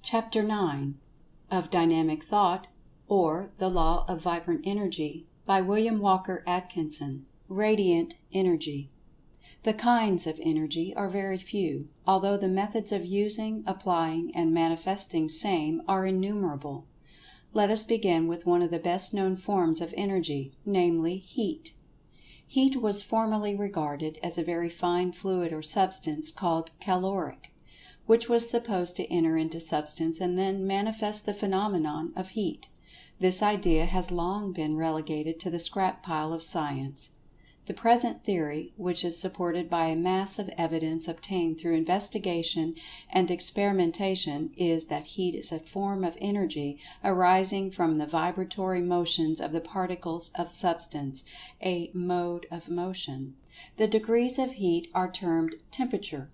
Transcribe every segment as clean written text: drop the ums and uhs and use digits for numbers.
Chapter 9 of Dynamic Thought, or The Law of Vibrant Energy, by William Walker Atkinson. Radiant Energy. The kinds of energy are very few, although the methods of using, applying, and manifesting same are innumerable. Let us begin with one of the best known forms of energy, namely heat. Heat was formerly regarded as a very fine fluid or substance called caloric, which was supposed to enter into substance and then manifest the phenomenon of heat. This idea has long been relegated to the scrap pile of science. The present theory, which is supported by a mass of evidence obtained through investigation and experimentation, is that heat is a form of energy arising from the vibratory motions of the particles of substance, a mode of motion. The degrees of heat are termed temperature.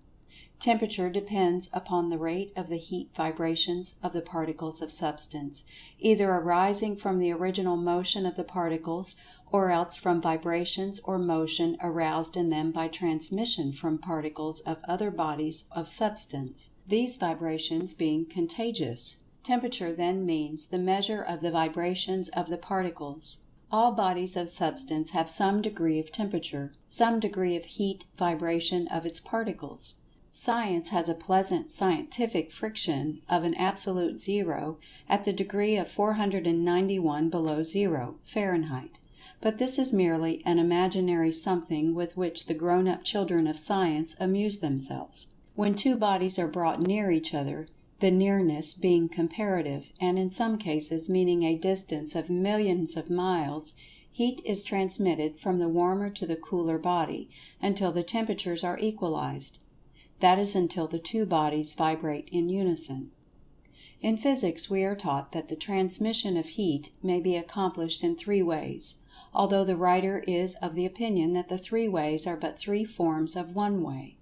Temperature depends upon the rate of the heat vibrations of the particles of substance, either arising from the original motion of the particles, or else from vibrations or motion aroused in them by transmission from particles of other bodies of substance, these vibrations being contagious. Temperature then means the measure of the vibrations of the particles. All bodies of substance have some degree of temperature, some degree of heat vibration of its particles. Science has a pleasant scientific friction of an absolute zero at the degree of 491 below zero, Fahrenheit. But this is merely an imaginary something with which the grown-up children of science amuse themselves. When two bodies are brought near each other, the nearness being comparative, and in some cases meaning a distance of millions of miles, heat is transmitted from the warmer to the cooler body, until the temperatures are equalized. That is until the two bodies vibrate in unison. In physics we are taught that the transmission of heat may be accomplished in three ways, although the writer is of the opinion that the three ways are but three forms of one way.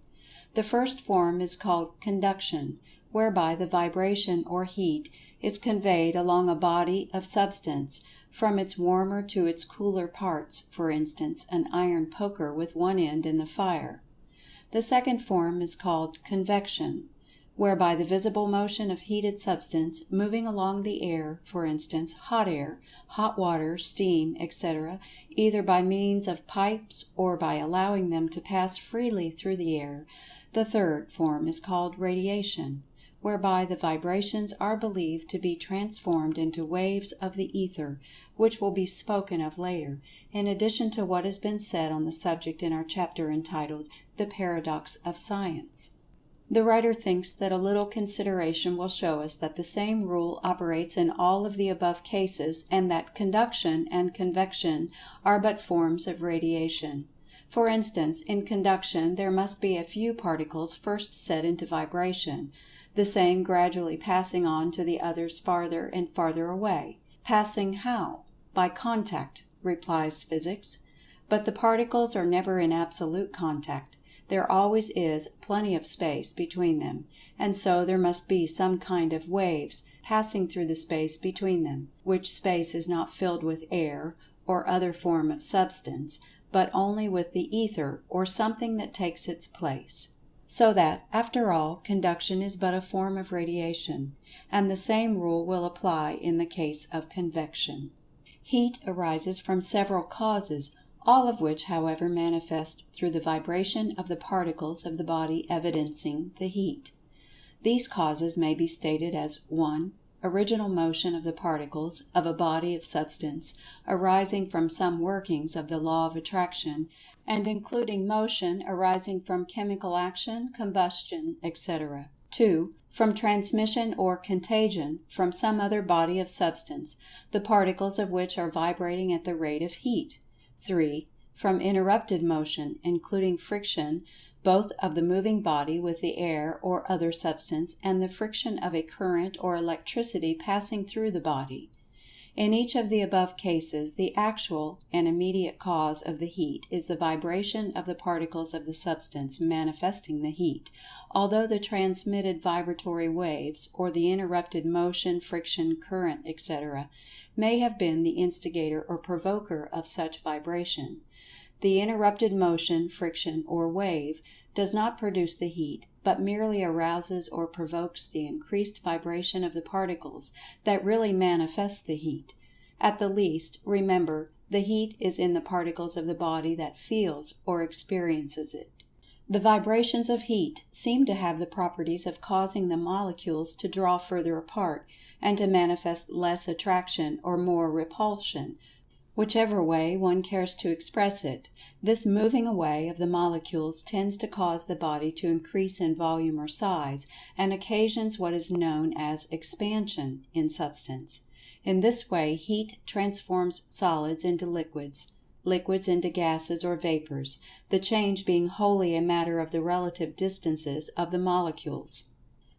The first form is called conduction, whereby the vibration or heat is conveyed along a body of substance from its warmer to its cooler parts, for instance, an iron poker with one end in the fire. The second form is called convection, whereby the visible motion of heated substance moving along the air, for instance, hot air, hot water, steam, etc., either by means of pipes or by allowing them to pass freely through the air. The third form is called radiation, whereby the vibrations are believed to be transformed into waves of the ether, which will be spoken of later, in addition to what has been said on the subject in our chapter entitled The Paradox of Science. The writer thinks that a little consideration will show us that the same rule operates in all of the above cases, and that conduction and convection are but forms of radiation. For instance, in conduction there must be a few particles first set into vibration, the same gradually passing on to the others farther and farther away. Passing how? By contact, replies physics. But the particles are never in absolute contact. There always is plenty of space between them, and so there must be some kind of waves passing through the space between them, which space is not filled with air or other form of substance, but only with the ether or something that takes its place. So that, after all, conduction is but a form of radiation, and the same rule will apply in the case of convection. Heat arises from several causes, all of which, however, manifest through the vibration of the particles of the body evidencing the heat. These causes may be stated as 1. Original motion of the particles of a body of substance, arising from some workings of the law of attraction, and including motion arising from chemical action, combustion, etc. 2. From transmission or contagion from some other body of substance, the particles of which are vibrating at the rate of heat. 3. From interrupted motion, including friction, both of the moving body with the air or other substance, and the friction of a current or electricity passing through the body. In each of the above cases, the actual and immediate cause of the heat is the vibration of the particles of the substance manifesting the heat, although the transmitted vibratory waves, or the interrupted motion, friction, current, etc., may have been the instigator or provoker of such vibration. The interrupted motion, friction, or wave does not produce the heat, but merely arouses or provokes the increased vibration of the particles that really manifest the heat. At the least, remember, the heat is in the particles of the body that feels or experiences it. The vibrations of heat seem to have the properties of causing the molecules to draw further apart, and to manifest less attraction or more repulsion, whichever way one cares to express it. This moving away of the molecules tends to cause the body to increase in volume or size, and occasions what is known as expansion in substance. In this way, heat transforms solids into liquids, liquids into gases or vapors, the change being wholly a matter of the relative distances of the molecules.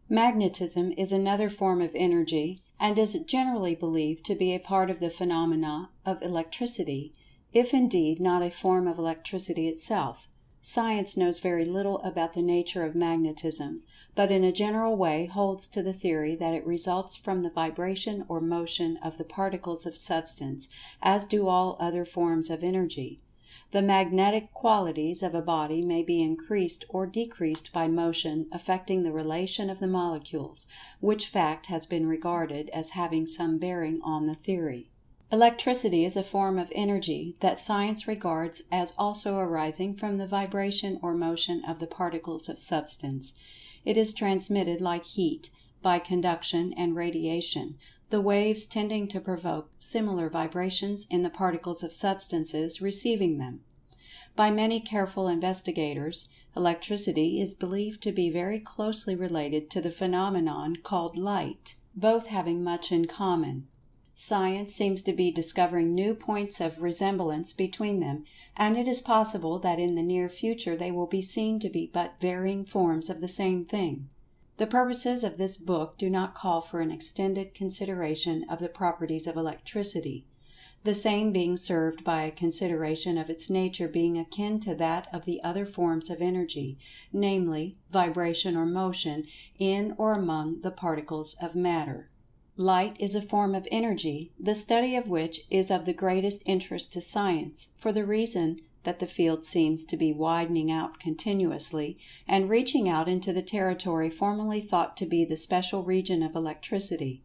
Magnetism is another form of energy, and is generally believed to be a part of the phenomena of electricity, if indeed not a form of electricity itself. Science knows very little about the nature of magnetism, but in a general way holds to the theory that it results from the vibration or motion of the particles of substance, as do all other forms of energy. The magnetic qualities of a body may be increased or decreased by motion affecting the relation of the molecules, which fact has been regarded as having some bearing on the theory. Electricity is a form of energy that science regards as also arising from the vibration or motion of the particles of substance. It is transmitted like heat, by conduction and radiation, the waves tending to provoke similar vibrations in the particles of substances receiving them. By many careful investigators, electricity is believed to be very closely related to the phenomenon called light, both having much in common. Science seems to be discovering new points of resemblance between them, and it is possible that in the near future they will be seen to be but varying forms of the same thing. The purposes of this book do not call for an extended consideration of the properties of electricity, the same being served by a consideration of its nature being akin to that of the other forms of energy, namely, vibration or motion in or among the particles of matter. Light is a form of energy, the study of which is of the greatest interest to science, for the reason that the field seems to be widening out continuously, and reaching out into the territory formerly thought to be the special region of electricity.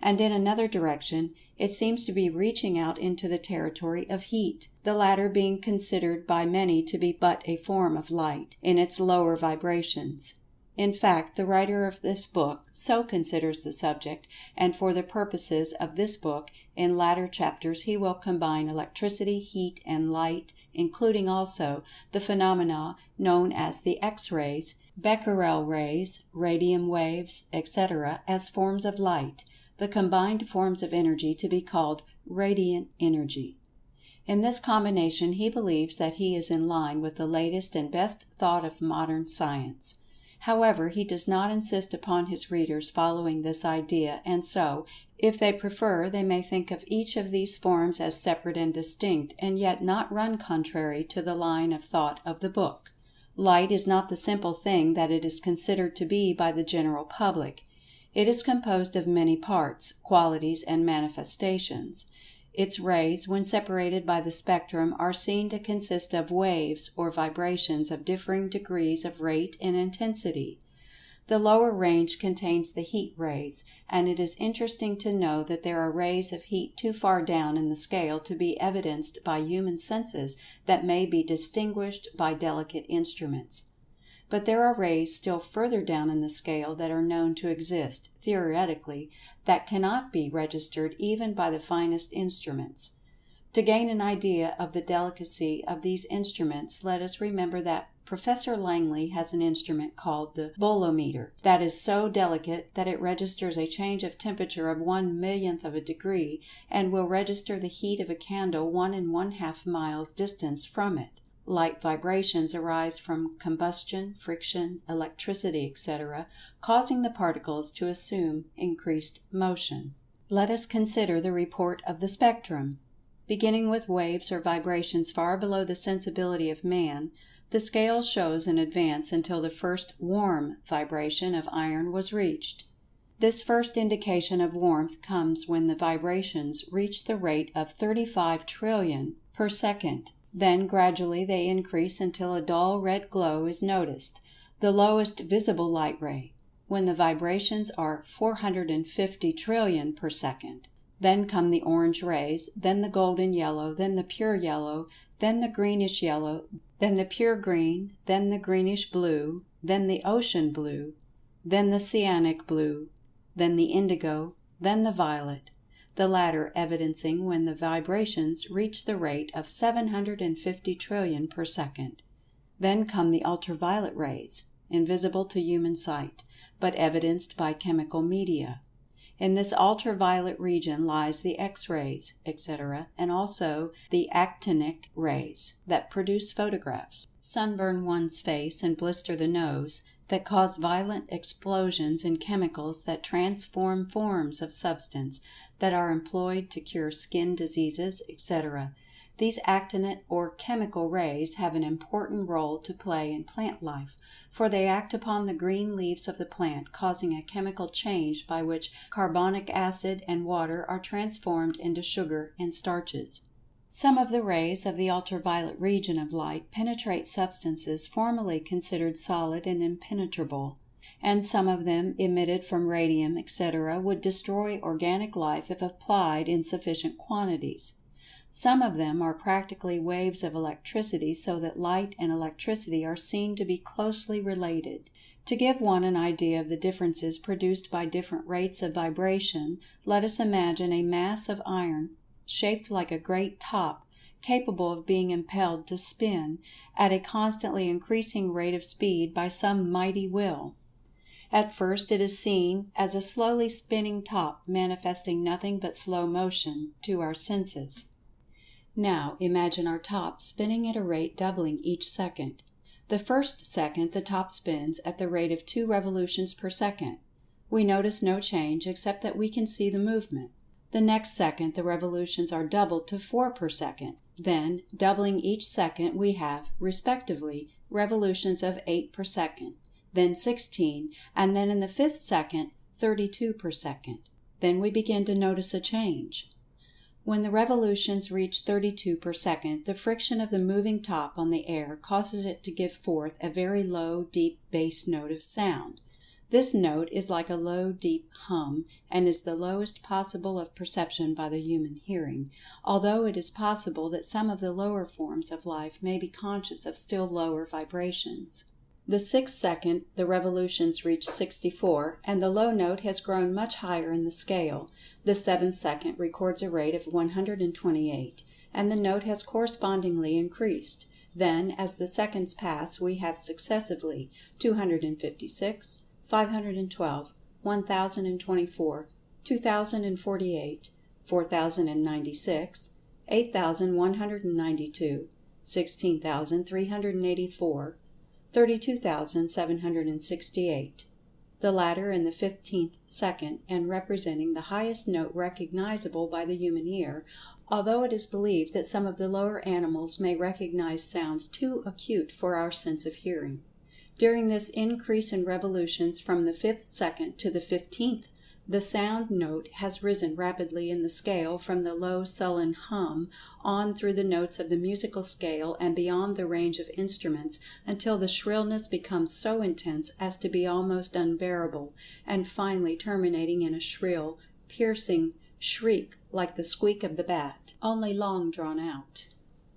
And in another direction, it seems to be reaching out into the territory of heat, the latter being considered by many to be but a form of light, in its lower vibrations. In fact, the writer of this book so considers the subject, and for the purposes of this book, in latter chapters he will combine electricity, heat, and light, including also the phenomena known as the X-rays, Becquerel rays, radium waves, etc., as forms of light, the combined forms of energy to be called radiant energy. In this combination he believes that he is in line with the latest and best thought of modern science. However, he does not insist upon his readers following this idea, and so, if they prefer, they may think of each of these forms as separate and distinct, and yet not run contrary to the line of thought of the book. Light is not the simple thing that it is considered to be by the general public. It is composed of many parts, qualities, and manifestations. Its rays, when separated by the spectrum, are seen to consist of waves or vibrations of differing degrees of rate and intensity. The lower range contains the heat rays, and it is interesting to know that there are rays of heat too far down in the scale to be evidenced by human senses that may be distinguished by delicate instruments. But there are rays still further down in the scale that are known to exist, theoretically, that cannot be registered even by the finest instruments. To gain an idea of the delicacy of these instruments, let us remember that Professor Langley has an instrument called the bolometer that is so delicate that it registers a change of temperature of 1/1,000,000th of a degree, and will register the heat of a candle 1½ miles distance from it. Light vibrations arise from combustion, friction, electricity, etc., causing the particles to assume increased motion. Let us consider the report of the spectrum. Beginning with waves or vibrations far below the sensibility of man, the scale shows an advance until the first warm vibration of iron was reached. This first indication of warmth comes when the vibrations reach the rate of 35 trillion per second. Then gradually they increase until a dull red glow is noticed. the lowest visible light ray, when the vibrations are 450 trillion per second. Then come the orange rays, then the golden yellow, then the pure yellow, then the greenish yellow, then the pure green, then the greenish blue, then the ocean blue, then the cyanic blue, then the indigo, then the violet, the latter evidencing when the vibrations reach the rate of 750 trillion per second. Then come the ultraviolet rays, invisible to human sight, but evidenced by chemical media. In this ultraviolet region lies the X-rays, etc., and also the actinic rays that produce photographs, sunburn one's face and blister the nose, that cause violent explosions in chemicals that transform forms of substance that are employed to cure skin diseases, etc. These actinate or chemical rays have an important role to play in plant life, for they act upon the green leaves of the plant, causing a chemical change by which carbonic acid and water are transformed into sugar and starches. Some of the rays of the ultraviolet region of light penetrate substances formerly considered solid and impenetrable, and some of them, emitted from radium, etc., would destroy organic life if applied in sufficient quantities. Some of them are practically waves of electricity, so that light and electricity are seen to be closely related. To give one an idea of the differences produced by different rates of vibration, let us imagine a mass of iron, shaped like a great top, capable of being impelled to spin at a constantly increasing rate of speed by some mighty will. At first it is seen as a slowly spinning top, manifesting nothing but slow motion to our senses. Now imagine our top spinning at a rate doubling each second. The first second the top spins at the rate of 2 revolutions per second. We notice no change except that we can see the movement. The next second the revolutions are doubled to 4 per second. Then, doubling each second, we have, respectively, revolutions of 8 per second, then 16, and then in the 5th second, 32 per second. Then we begin to notice a change. When the revolutions reach 32 per second, the friction of the moving top on the air causes it to give forth a very low, deep bass note of sound. This note is like a low, deep hum, and is the lowest possible of perception by the human hearing, although it is possible that some of the lower forms of life may be conscious of still lower vibrations. The 6th second the revolutions reach 64, and the low note has grown much higher in the scale. The 7th second records a rate of 128, and the note has correspondingly increased. Then, as the seconds pass, we have successively 256, 512, 1024, 2048, 4096, 8192, 16,384, 32,768, the latter in the 15th second, and representing the highest note recognizable by the human ear, although it is believed that some of the lower animals may recognize sounds too acute for our sense of hearing. During this increase in revolutions from the 5th second to the 15th, the sound note has risen rapidly in the scale from the low sullen hum on through the notes of the musical scale and beyond the range of instruments, until the shrillness becomes so intense as to be almost unbearable, and finally terminating in a shrill, piercing shriek like the squeak of the bat, only long drawn out.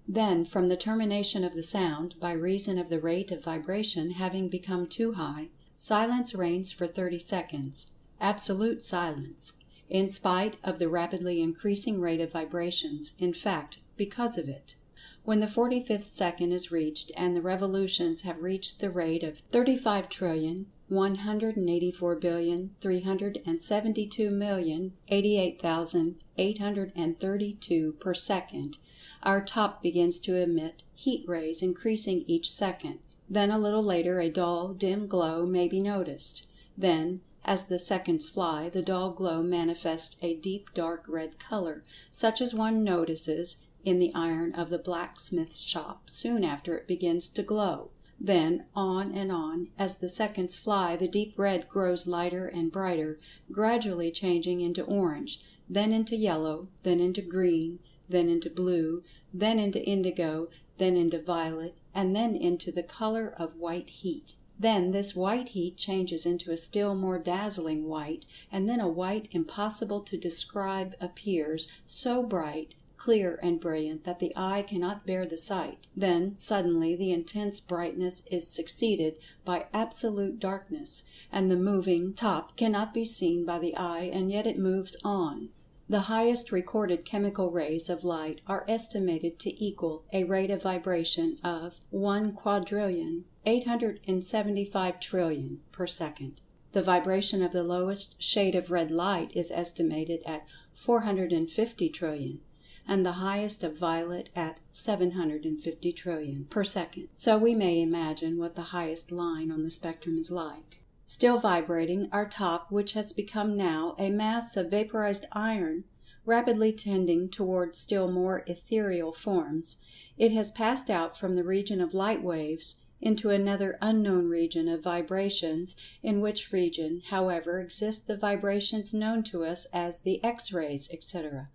Then, from the termination of the sound, by reason of the rate of vibration having become too high, silence reigns for 30 seconds. Absolute silence, in spite of the rapidly increasing rate of vibrations, in fact, because of it. When the 45th second is reached, and the revolutions have reached the rate of 35,184,372,088,832 per second, our top begins to emit heat rays increasing each second. Then a little later a dull, dim glow may be noticed. Then, as the seconds fly, the dull glow manifests a deep dark red color, such as one notices in the iron of the blacksmith's shop soon after it begins to glow. Then, on, as the seconds fly, the deep red grows lighter and brighter, gradually changing into orange, then into yellow, then into green, then into blue, then into indigo, then into violet, and then into the color of white heat. Then this white heat changes into a still more dazzling white, and then a white impossible to describe appears, so bright, clear and brilliant that the eye cannot bear the sight. Then suddenly the intense brightness is succeeded by absolute darkness, and the moving top cannot be seen by the eye, and yet it moves on. The highest recorded chemical rays of light are estimated to equal a rate of vibration of 1,875,000,000,000,000 per second. The vibration of the lowest shade of red light is estimated at 450 trillion, and the highest of violet at 750 trillion per second. So we may imagine what the highest line on the spectrum is like. Still vibrating, our top, which has become now a mass of vaporized iron, rapidly tending toward still more ethereal forms, it has passed out from the region of light waves into another unknown region of vibrations, in which region, however, exist the vibrations known to us as the X-rays, etc.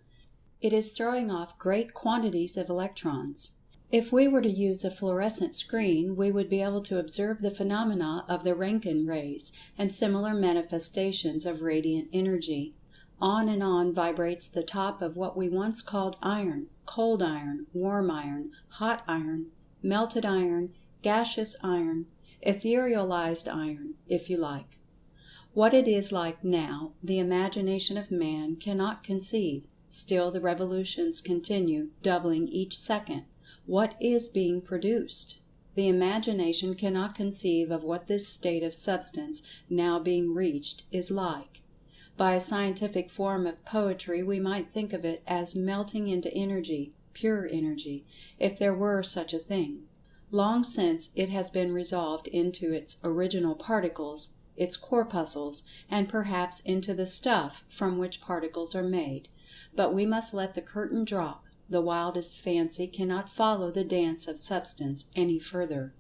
It is throwing off great quantities of electrons. If we were to use a fluorescent screen, we would be able to observe the phenomena of the Röntgen rays and similar manifestations of radiant energy. On and on vibrates the top of what we once called iron, cold iron, warm iron, hot iron, melted iron, gaseous iron, etherealized iron, if you like. What it is like now, the imagination of man cannot conceive. Still the revolutions continue, doubling each second. What is being produced? The imagination cannot conceive of what this state of substance, now being reached, is like. By a scientific form of poetry we might think of it as melting into energy, pure energy, if there were such a thing. Long since it has been resolved into its original particles, its corpuscles, and perhaps into the stuff from which particles are made. But we must let the curtain drop. The wildest fancy cannot follow the dance of substance any further.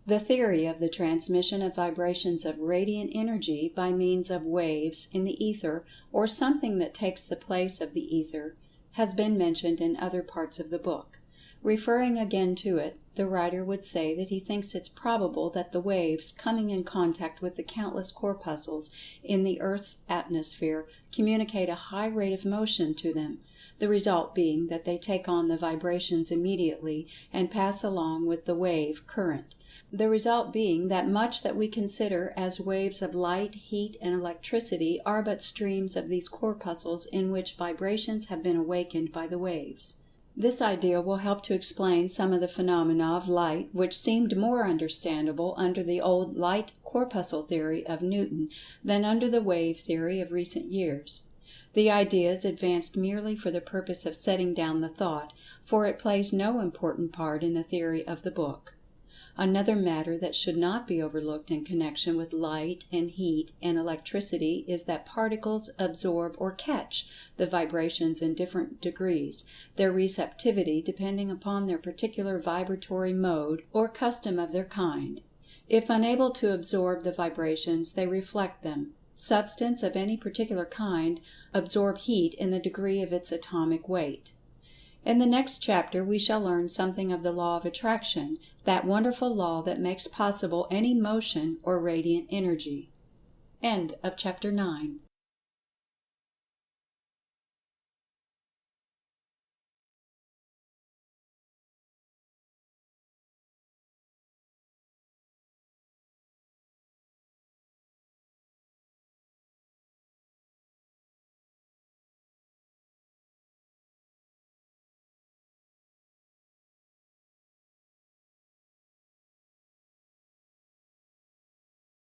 The theory of the transmission of vibrations of radiant energy by means of waves in the ether, or something that takes the place of the ether, has been mentioned in other parts of the book. Referring again to it, the writer would say that he thinks it's probable that the waves, coming in contact with the countless corpuscles in the Earth's atmosphere, communicate a high rate of motion to them, the result being that they take on the vibrations immediately and pass along with the wave current. The result being that much that we consider as waves of light, heat, and electricity are but streams of these corpuscles in which vibrations have been awakened by the waves. This idea will help to explain some of the phenomena of light which seemed more understandable under the old light corpuscle theory of Newton than under the wave theory of recent years. The idea is advanced merely for the purpose of setting down the thought, for it plays no important part in the theory of the book. Another matter that should not be overlooked in connection with light and heat and electricity is that particles absorb or catch the vibrations in different degrees, their receptivity depending upon their particular vibratory mode or custom of their kind. If unable to absorb the vibrations, they reflect them. Substance of any particular kind absorb heat in the degree of its atomic weight. In the next chapter we shall learn something of the law of attraction, that wonderful law that makes possible any motion or radiant energy. End of Chapter 9.